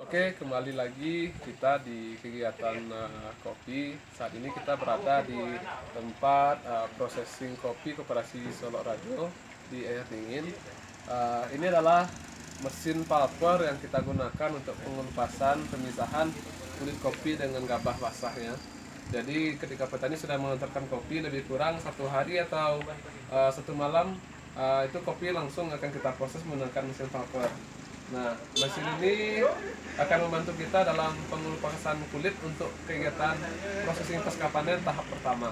Oke, kembali lagi kita di kegiatan kopi. Saat ini kita berada di tempat processing kopi Koperasi Solok Rajo di Air Dingin. Ini adalah mesin pulper yang kita gunakan untuk pengelupasan pemisahan kulit kopi dengan gabah basahnya. Jadi ketika petani sudah mengantarkan kopi lebih kurang 1 hari atau 1 malam, itu kopi langsung akan kita proses menggunakan mesin pulper. Nah, mesin ini akan membantu kita dalam pengelupasan kulit untuk kegiatan processing pasca panen tahap pertama.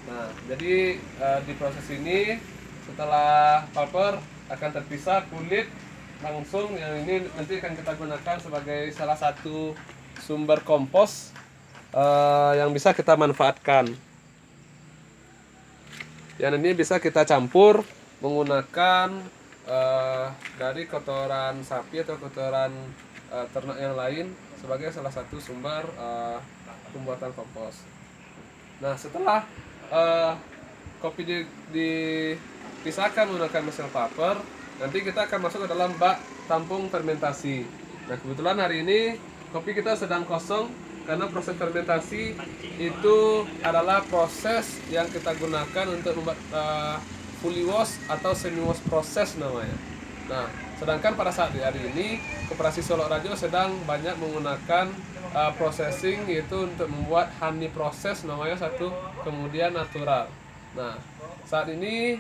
Nah, jadi di proses ini setelah pulper akan terpisah kulit langsung, yang ini nanti akan kita gunakan sebagai salah satu sumber kompos yang bisa kita manfaatkan. Yang ini bisa kita campur menggunakan dari kotoran sapi atau kotoran ternak yang lain sebagai salah satu sumber pembuatan kompos. Nah, setelah kopi dipisahkan menggunakan mesin pulper, nanti kita akan masuk ke dalam bak tampung fermentasi. Nah, kebetulan hari ini kopi kita sedang kosong karena proses fermentasi itu adalah proses yang kita gunakan untuk membuat fully wash atau semi wash proses namanya. Nah, sedangkan pada saat hari ini Koperasi Solok Rajo sedang banyak menggunakan processing, yaitu untuk membuat honey proses namanya satu, kemudian natural. Nah, saat ini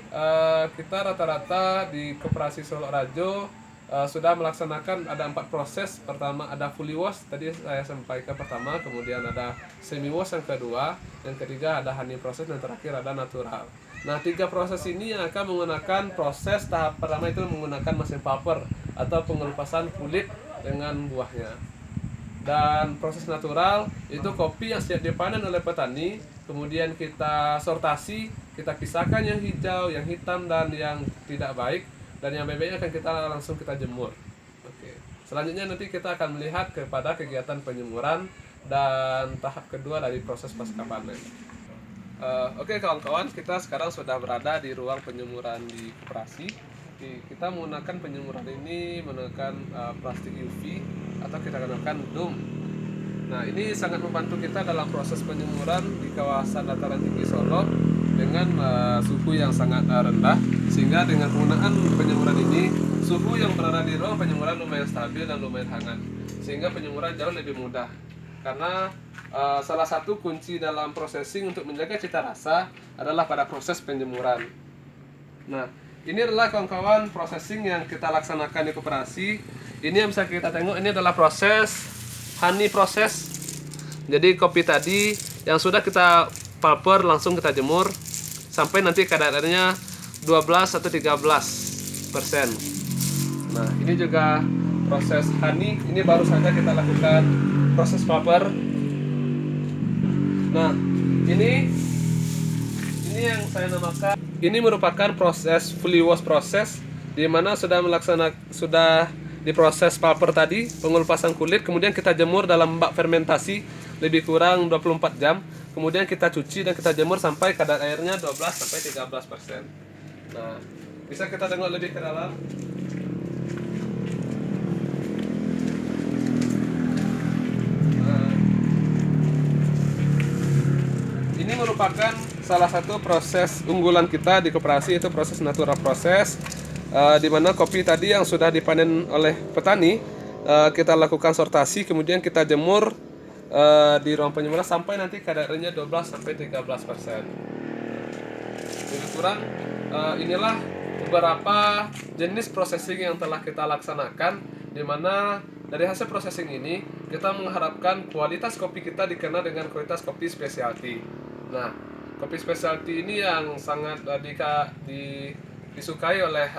kita rata-rata di Koperasi Solok Rajo sudah melaksanakan ada 4 proses. Pertama ada fully wash, tadi saya sampaikan pertama, kemudian ada semi wash yang kedua, yang ketiga ada honey proses, dan terakhir ada natural. Nah, 3 proses ini yang akan menggunakan proses tahap pertama itu menggunakan mesin pulper atau pengelupasan kulit dengan buahnya. Dan proses natural itu kopi yang siap dipanen oleh petani, kemudian kita sortasi, kita pisahkan yang hijau, yang hitam, dan yang tidak baik, dan yang baik-baiknya akan kita langsung jemur. Oke. Selanjutnya nanti kita akan melihat kepada kegiatan penjemuran dan tahap kedua dari proses pasca panen. Oke kawan-kawan, kita sekarang sudah berada di ruang penjemuran di koperasi. Kita menggunakan penjemuran ini menggunakan plastik UV atau kita gunakan dum. Nah, ini sangat membantu kita dalam proses penjemuran di kawasan dataran tinggi Solok dengan suhu yang sangat rendah, sehingga dengan penggunaan penjemuran ini suhu yang berada di ruang penjemuran lumayan stabil dan lumayan hangat, sehingga penjemuran jauh lebih mudah. Karena salah satu kunci dalam processing untuk menjaga cita rasa adalah pada proses penjemuran. Nah, ini adalah kawan-kawan processing yang kita laksanakan di koperasi. Ini yang bisa kita tengok, ini adalah proses honey proses. Jadi kopi tadi yang sudah kita pulper langsung kita jemur sampai nanti kadarnya 12 atau 13%. Nah, ini juga proses honey, ini baru saja kita lakukan proses pulper. Nah, ini yang saya namakan, ini merupakan proses fully wash proses, di mana sudah diproses pulper tadi, pengelupasan kulit, kemudian kita jemur dalam bak fermentasi lebih kurang 24 jam. Kemudian kita cuci dan kita jemur sampai kadar airnya 12 sampai 13%. Nah, bisa kita tengok lebih ke dalam. Ini merupakan salah satu proses unggulan kita di koperasi, itu proses natural proses, di mana kopi tadi yang sudah dipanen oleh petani kita lakukan sortasi, kemudian kita jemur di ruang penjemuran sampai nanti kadarnya 12 sampai 13%. Lebih kurang inilah beberapa jenis processing yang telah kita laksanakan, di mana dari hasil processing ini kita mengharapkan kualitas kopi kita dikenal dengan kualitas kopi specialty. Nah, kopi specialty ini yang sangat disukai oleh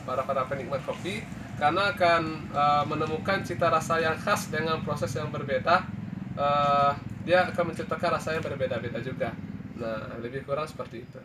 para penikmat kopi, karena akan menemukan cita rasa yang khas dengan proses yang berbeda. Dia akan menciptakan rasa yang berbeda-beda juga. Nah, lebih kurang seperti itu.